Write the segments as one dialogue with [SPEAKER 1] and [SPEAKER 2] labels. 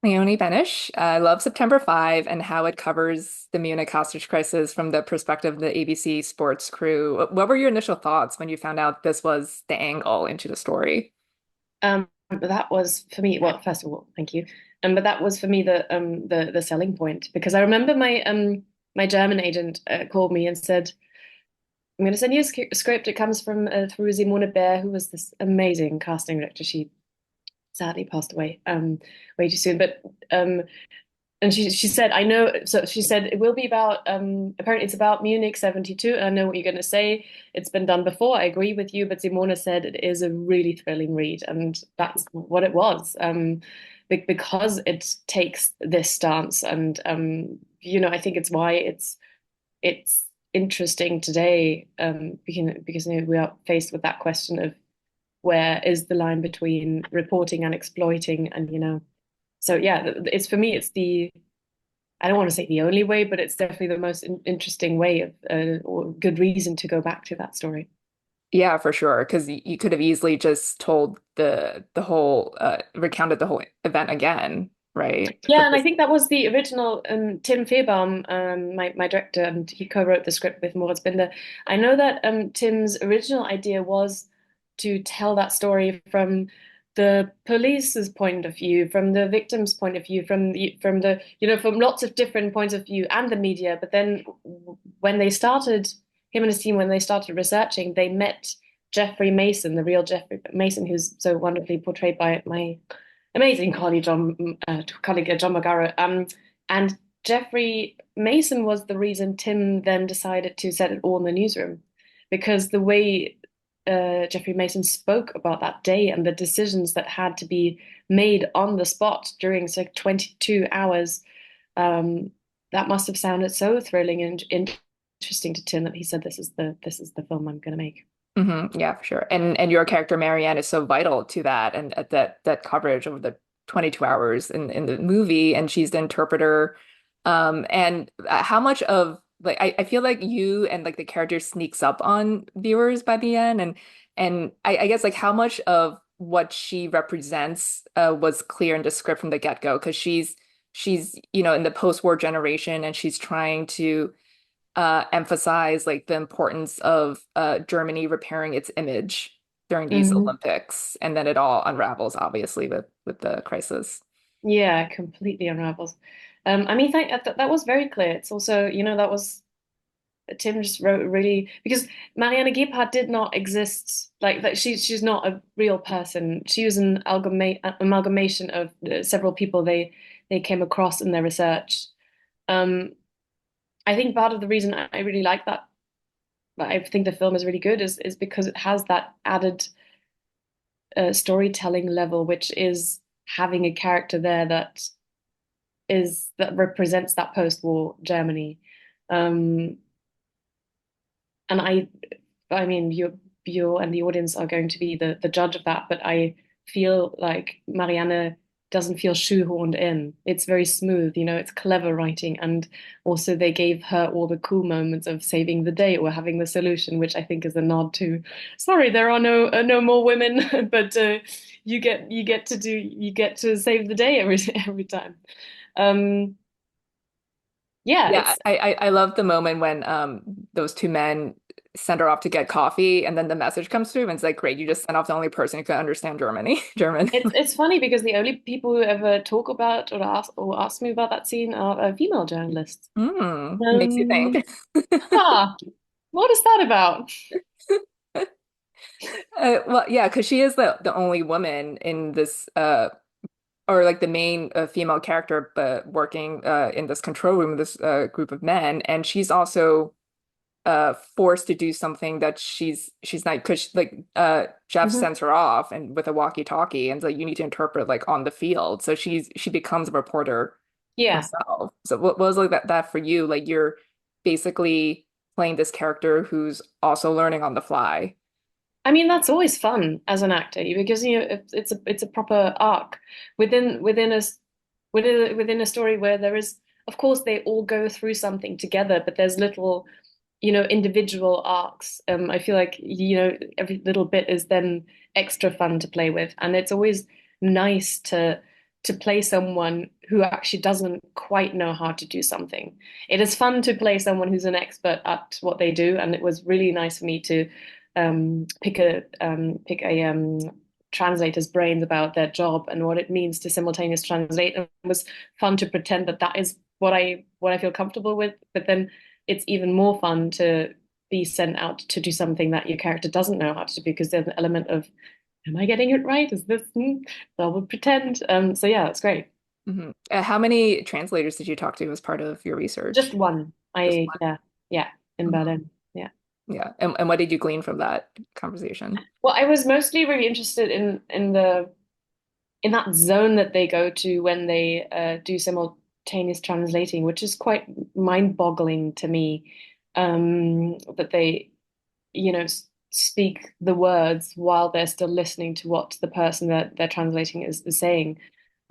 [SPEAKER 1] Leonie Benesch. I love September 5 and how it covers the Munich hostage crisis from the perspective of the ABC sports crew. What were your initial thoughts when you found out this was the angle into the story?
[SPEAKER 2] But that was for me, well, first of all, thank you. But that was for me the selling point because I remember my German agent called me and said, "I'm going to send you a script. It comes from through Simone Bear, who was this amazing casting director. She sadly passed away way too soon, but and she said, I know, so she said it will be about apparently it's about Munich 72, and I know what you're gonna say. It's been done before, I agree with you, but Simona said it is a really thrilling read, and that's what it was. Because it takes this stance, and I think it's why it's interesting today, because we are faced with that question of where is the line between reporting and exploiting, and so yeah, it's for me, it's the I don't want to say the only way, but it's definitely the most interesting way of or good reason to go back to that story.
[SPEAKER 1] Yeah, for sure. Because you could have easily just told the whole recounted the whole event again, right?
[SPEAKER 2] Yeah,
[SPEAKER 1] But
[SPEAKER 2] and I
[SPEAKER 1] this,
[SPEAKER 2] think that was the original Tim Fearbaum, my director, and he co-wrote the script with Moritz Binder. I know that Tim's original idea was to tell that story from the police's point of view, from the victim's point of view, from lots of different points of view and the media. But then when they started, him and his team, when they started researching, they met Jeffrey Mason, the real Jeffrey Mason, who's so wonderfully portrayed by my amazing colleague John McGarrett. And Jeffrey Mason was the reason Tim then decided to set it all in the newsroom, because the way Jeffrey Mason spoke about that day and the decisions that had to be made on the spot during like 22 hours, um, that must have sounded so thrilling and interesting to Tim that he said, "This is the film I'm going to make."
[SPEAKER 1] yeah, for sure. And your character Marianne is so vital to that and that coverage over the 22 hours in the movie, and she's the interpreter. And how much of like I feel like you and like the character sneaks up on viewers by the end, and I guess like how much of what she represents was clear in the script from the get-go because she's in the post-war generation and she's trying to emphasize like the importance of Germany repairing its image during these
[SPEAKER 2] Mhm.
[SPEAKER 1] Olympics, and then it all unravels obviously with the crisis.
[SPEAKER 2] Yeah, completely unravels. I mean, that was very clear. It's also, that was Tim just wrote really because Mariana Gebhardt did not exist like that. She's not a real person. She was an amalgamation of several people they came across in their research. Um, I think part of the reason I really like that, I think the film is really good, is because it has that added storytelling level, which is having a character there that represents that post-war Germany. Um, and I mean, you and the audience are going to be the judge of that, but I feel like Marianne doesn't feel shoehorned in. It's very smooth, it's clever writing, and also they gave her all the cool moments of saving the day or having the solution, which I think is a nod to, sorry, there are no more women, but you get to save the day every time. Um, yeah,
[SPEAKER 1] Yeah,
[SPEAKER 2] it's
[SPEAKER 1] I love the moment when those two men send her off to get coffee and then the message comes through and it's like, great, you just sent off the only person who can understand German.
[SPEAKER 2] it's funny because the only people who ever talk about or ask me about that scene are female journalists.
[SPEAKER 1] Makes you
[SPEAKER 2] Um,
[SPEAKER 1] think.
[SPEAKER 2] huh, what is that about?
[SPEAKER 1] Well, yeah, because she is the only woman in this or like the main female character, but working in this control room with this group of men, and she's also forced to do something that she's not because like Jeff
[SPEAKER 2] Mhm.
[SPEAKER 1] sends her off and with a walkie-talkie and like you need to interpret like on the field. So she becomes a reporter
[SPEAKER 2] Yeah,
[SPEAKER 1] herself. So what was like that for you? Like you're basically playing this character who's also learning on the fly.
[SPEAKER 2] I mean that's always fun as an actor because it's a proper arc within within a story where there is, of course, they all go through something together, but there's little, individual arcs. I feel like, every little bit is then extra fun to play with, and it's always nice to to play someone who actually doesn't quite know how to do something. It is fun to play someone who's an expert at what they do, and it was really nice for me to pick a translator's brains about their job and what it means to simultaneous translate. And it was fun to pretend that that is what I feel comfortable with. But then it's even more fun to be sent out to do something that your character doesn't know how to do because there's an element of, am I getting it right? Is this? So I would pretend. So yeah, it's great.
[SPEAKER 1] Hmm. How many translators did you talk to as part of your
[SPEAKER 2] Just
[SPEAKER 1] research?
[SPEAKER 2] one.
[SPEAKER 1] Just
[SPEAKER 2] Yeah, in
[SPEAKER 1] one. Mhm.
[SPEAKER 2] Berlin. Yeah.
[SPEAKER 1] Yeah. And what did you glean from that conversation?
[SPEAKER 2] Well, I was mostly really interested in the in that zone that they go to when they do simultaneous translating, which is quite mind-boggling to me. That they, speak the words while they're still listening to what the person that they're translating is saying.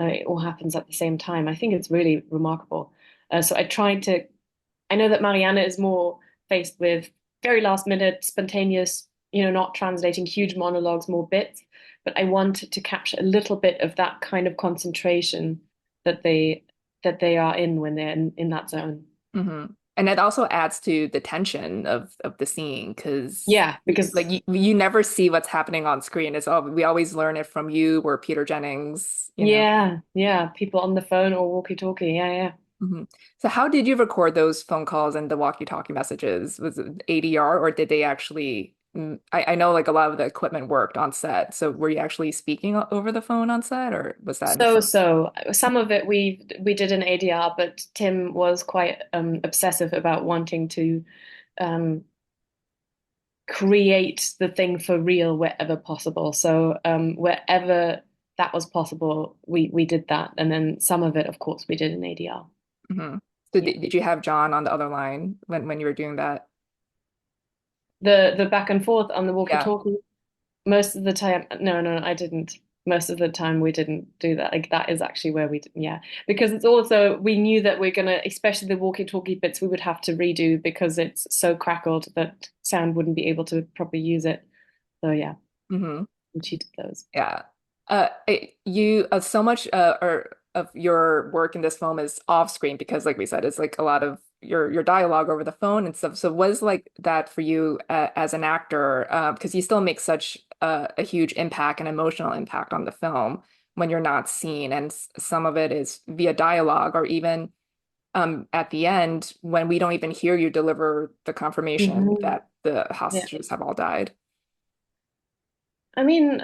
[SPEAKER 2] It all happens at the same time. I think it's really remarkable. So I tried to. I know that Mariana is more faced with very last minute, spontaneous, not translating huge monologues, more bits. But I wanted to capture a little bit of that kind of concentration that they are in when they're in that zone.
[SPEAKER 1] Hmm. And it also adds to the tension of the scene because
[SPEAKER 2] Yeah, because
[SPEAKER 1] you never see what's happening on screen. It's all we always learn it from you or Peter Jennings, you know.
[SPEAKER 2] yeah, people on the phone or walkie-talkie. Yeah, yeah.
[SPEAKER 1] Hmm. So how did you record those phone calls and the walkie-talkie messages? Was it ADR or did they actually I know like a lot of the equipment worked on set. So were you actually speaking over the phone on set or was that in the
[SPEAKER 2] So some of it we did in ADR, but Tim was quite obsessive about wanting to um, create the thing for real wherever possible. So wherever that was possible, we did that, and then some of it, of course, we did in ADR.
[SPEAKER 1] hmm. So
[SPEAKER 2] Yeah,
[SPEAKER 1] did you have John on the other line when you were doing that?
[SPEAKER 2] the back and forth on the
[SPEAKER 1] Yeah.
[SPEAKER 2] walkie-talkie. Most of the time, no, I didn't. Most of the time, we didn't do that. Like that is actually where yeah, because it's also we knew that we're gonna, especially the walkie-talkie bits, we would have to redo because it's so crackled that sound wouldn't be able to properly use it. So yeah,
[SPEAKER 1] Hmm.
[SPEAKER 2] we cheated those.
[SPEAKER 1] Yeah. You so much or of your work in this film is off screen because like we said, it's like a lot of your dialogue over the phone and stuff. So was like that for you as an actor? Because you still make such a huge impact and emotional impact on the film when you're not seen, and some of it is via dialogue or even at the end when we don't even hear you deliver the confirmation
[SPEAKER 2] Hmm.
[SPEAKER 1] that the
[SPEAKER 2] Yeah.
[SPEAKER 1] hostages have all died.
[SPEAKER 2] I mean,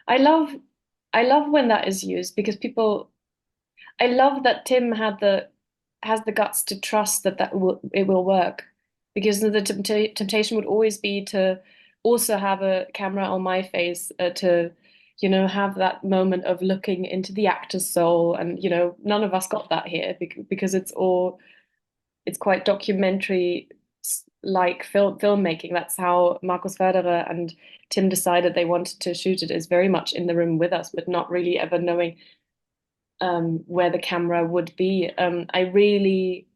[SPEAKER 2] I love I love when that is used because people I love that Tim has the guts to trust that it will work because the temptation would always be to also have a camera on my face to have that moment of looking into the actor's soul, and none of us got that here because it's quite documentary like filmmaking. That's how Markus Förderer and Tim decided they wanted to shoot it, is very much in the room with us, but not really ever knowing where the camera would be. I really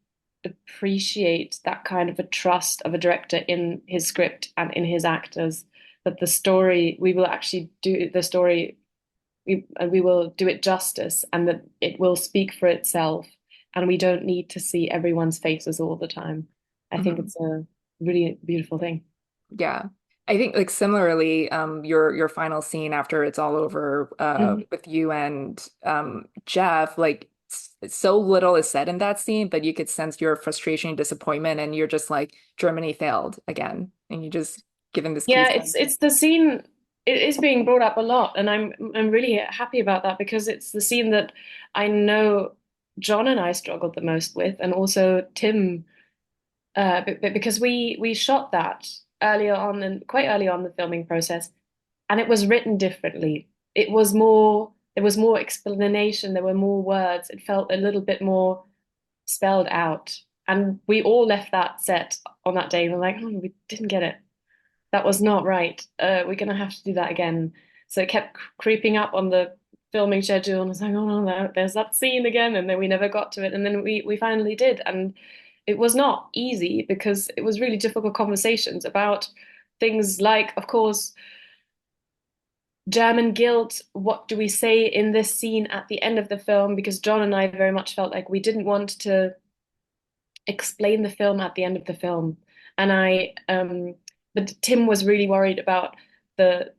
[SPEAKER 2] appreciate that kind of a trust of a director in his script and in his actors, that the story, we will actually do the story, we will do it justice, and that it will speak for itself. And we don't need to see everyone's faces all the time. I think
[SPEAKER 1] Mhm.
[SPEAKER 2] it's a really beautiful thing.
[SPEAKER 1] Yeah. I think like similarly, your final scene after it's all over
[SPEAKER 2] Mhm.
[SPEAKER 1] with you and Jeff, like so little is said in that scene, but you could sense your frustration and disappointment, and you're just like Germany failed again, and you just give him this key
[SPEAKER 2] Yeah,
[SPEAKER 1] scene.
[SPEAKER 2] it's the scene. It is being brought up a lot, and I'm really happy about that because it's the scene that I know John and I struggled the most with, and also Tim, because we shot that earlier on and quite early on the filming process, and it was written differently. It was more There was more explanation, there were more words. It felt a little bit more spelled out, and we all left that set on that day and we're like, oh, we didn't get it, that was not right. We're gonna have to do that again. So it kept creeping up on the filming schedule, and I was like, oh no, there's that scene again, and then we never got to it, and then we finally did, and it was not easy because it was really difficult conversations about things like, of course, German guilt. What do we say in this scene at the end of the film? Because John and I very much felt like we didn't want to explain the film at the end of the film. And but Tim was really worried about the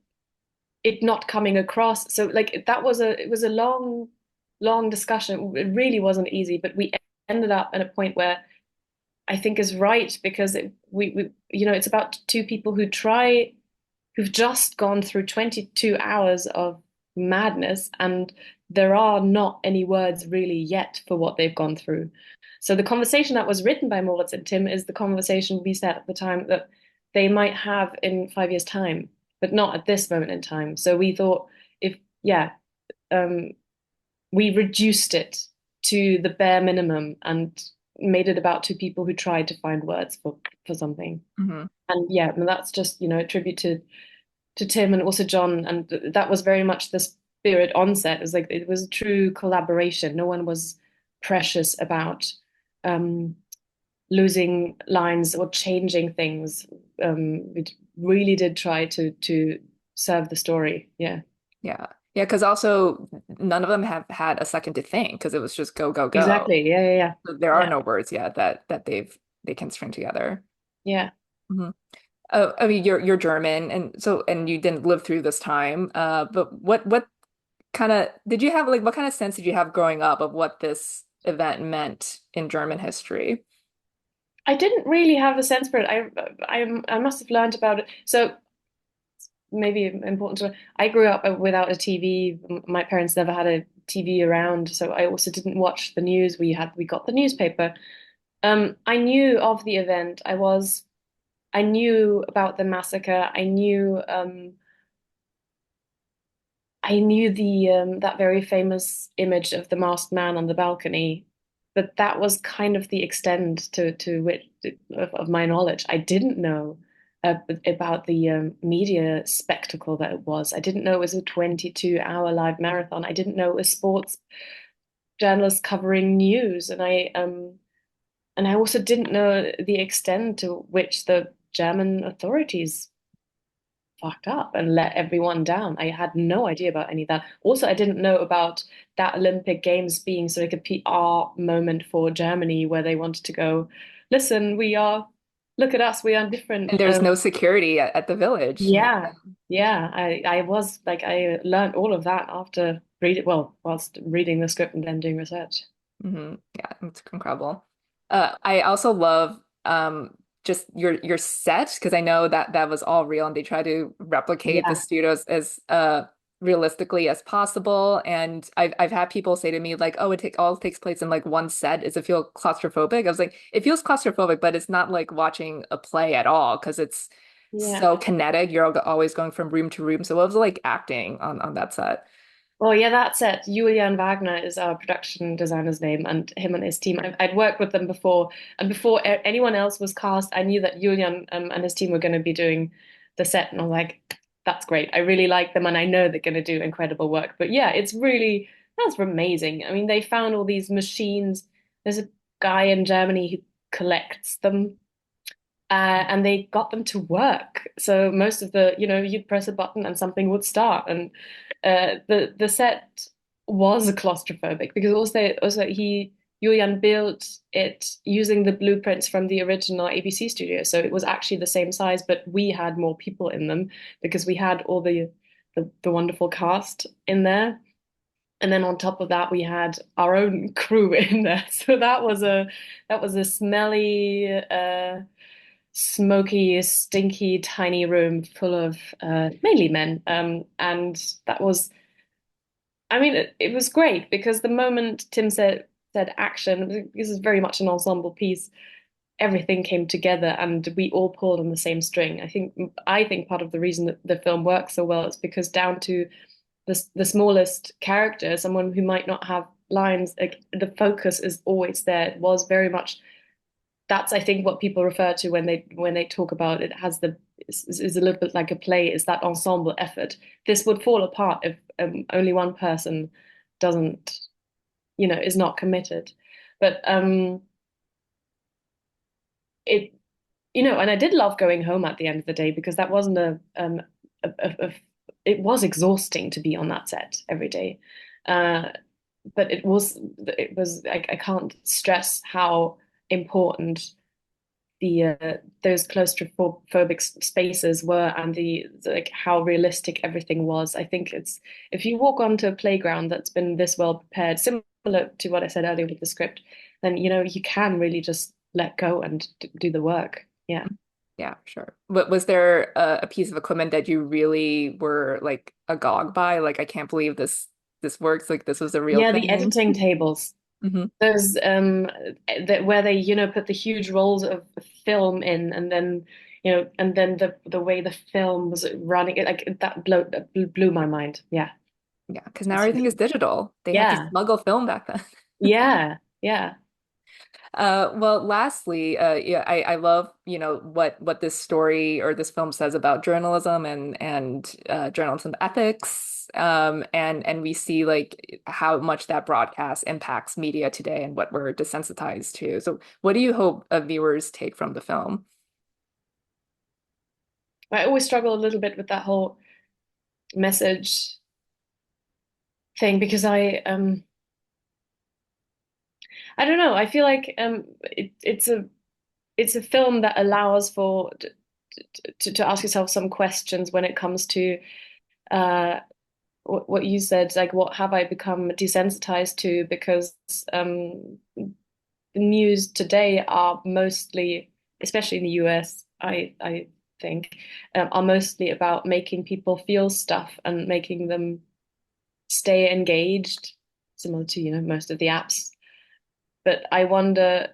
[SPEAKER 2] it not coming across. So like that was it was a long discussion. It really wasn't easy, but we ended up at a point where I think is right because we it's about two people who've just gone through 22 hours of madness, and there are not any words really yet for what they've gone through. So the conversation that was written by Moritz and Tim is the conversation we said at the time that they might have in 5 years' time, but not at this moment in time. So we thought if, yeah, um, we reduced it to the bare minimum and made it about two people who tried to find words for something.
[SPEAKER 1] Hmm.
[SPEAKER 2] And yeah, and that's just, a tribute to Tim and also John. And that was very much the spirit on set. It was like it was a true collaboration. No one was precious about um, losing lines or changing things. We really did try to serve the story. Yeah,
[SPEAKER 1] Yeah. Yeah, because also none of them have had a second to think because it was just go, go, go.
[SPEAKER 2] exactly. Yeah, yeah,
[SPEAKER 1] There are
[SPEAKER 2] yeah,
[SPEAKER 1] no words yet that they can string together.
[SPEAKER 2] yeah,
[SPEAKER 1] Hmm. I mean, you're German, and so and you didn't live through this time. But what kind of did you have, like, what kind of sense did you have growing up of what this event meant in German history?
[SPEAKER 2] I didn't really have a sense for it. I must have learned about it. So maybe important to. I grew up without a TV. My parents never had a TV around, so I also didn't watch the news. We got the newspaper. I knew of the event. I knew about the massacre. I knew the that very famous image of the masked man on the balcony, but that was kind of the extent to which of my knowledge. I didn't know about the media spectacle that it was. I didn't know it was a 22-hour live marathon. I didn't know it was sports journalists covering news, and I also didn't know the extent to which the German authorities fucked up and let everyone down. I had no idea about any of that. Also, I didn't know about that Olympic Games being sort of like a PR moment for Germany where they wanted to go, listen, look at us, we are different.
[SPEAKER 1] And there's no security at the village.
[SPEAKER 2] Yeah, yeah. I was like, I learned all of that after whilst reading the script and then doing research.
[SPEAKER 1] Yeah, it's incredible. I also love just your set because I know that was all real and they try to replicate the
[SPEAKER 2] Yeah.
[SPEAKER 1] studios as realistically as possible. And I've had people say to me like, "Oh, all takes place in like one set. Does it feel claustrophobic?" I was like, "It feels claustrophobic, but it's not like watching a play at all because it's
[SPEAKER 2] Yeah.
[SPEAKER 1] so kinetic. You're always going from room to room." So it was like acting on that set.
[SPEAKER 2] Well, yeah, that's it. Julian Wagner is our production designer's name, and him and his team. I'd worked with them before, and before anyone else was cast, I knew that Julian and his team were going to be doing the set, and I was like, "That's great. I really like them, and I know they're going to do incredible work." But yeah, that's amazing. I mean, they found all these machines. There's a guy in Germany who collects them, and they got them to work. So most of you'd press a button and something would start. And the set was claustrophobic because also Julian built it using the blueprints from the original ABC studio. So it was actually the same size, but we had more people in them because we had all the wonderful cast in there. And then on top of that, we had our own crew in there. So that was a smelly, smoky, stinky, tiny room full of mainly men. And that was, I mean, it was great because the moment Tim said action, this is very much an ensemble piece. Everything came together, and we all pulled on the same string. I think part of the reason that the film works so well is because down to the smallest character, someone who might not have lines, like the focus is always there. It was very much that's I think what people refer to when they talk about it has is a little bit like a play, is that ensemble effort. This would fall apart if only one person doesn't, is not committed. But it, and I did love going home at the end of the day because that wasn't a it was exhausting to be on that set every day. Uh, but it was I can't stress how important those claustrophobic spaces were, and like how realistic everything was. I think it's if you walk onto a playground that's been this well prepared, similar to what I said earlier with the script, then you can really just let go and do the work. Yeah.
[SPEAKER 1] Yeah, sure. But was there a piece of equipment that you really were like agog by? Like, I can't believe this works. Like, this was a real
[SPEAKER 2] Yeah, the
[SPEAKER 1] thing.
[SPEAKER 2] editing tables.
[SPEAKER 1] Hmm.
[SPEAKER 2] Those that where they put the huge rolls of film in, and then the way the film was running, like that blew my mind. Yeah.
[SPEAKER 1] Yeah, because now everything is digital. They had to
[SPEAKER 2] Yeah.
[SPEAKER 1] smuggle film back then.
[SPEAKER 2] Yeah. Yeah.
[SPEAKER 1] Well, lastly, yeah, I love, what this story or this film says about journalism and journalism ethics. And we see like how much that broadcast impacts media today and what we're desensitized to. So what do you hope viewers take from the film?
[SPEAKER 2] I always struggle a little bit with that whole message thing because I don't know. I feel like it's a film that allows for to ask yourself some questions when it comes to uh what you said, like what have I become desensitized to? Because the news today are mostly, especially in the US, I think, are mostly about making people feel stuff and making them stay engaged, similar to most of the apps. But I wonder,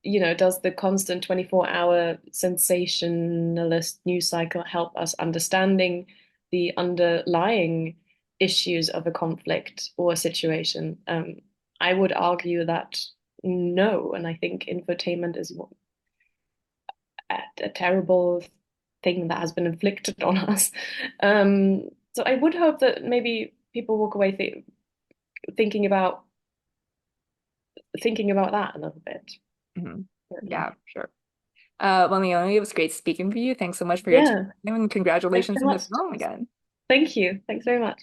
[SPEAKER 2] does the constant 24-hour sensationalist news cycle help us understanding the underlying issues of a conflict or a situation? I would argue that no, and I think infotainment is a terrible thing that has been inflicted on us. So I would hope that maybe people walk away thinking about thinking about that a little bit.
[SPEAKER 1] Mhm.
[SPEAKER 2] Um,
[SPEAKER 1] Yeah, sure. Well, Leonie, it was great speaking with you. Thanks so much for your time
[SPEAKER 2] Yeah,
[SPEAKER 1] and
[SPEAKER 2] thanks
[SPEAKER 1] congratulations
[SPEAKER 2] so
[SPEAKER 1] on the
[SPEAKER 2] much.
[SPEAKER 1] film again.
[SPEAKER 2] Thank you. Thanks very much.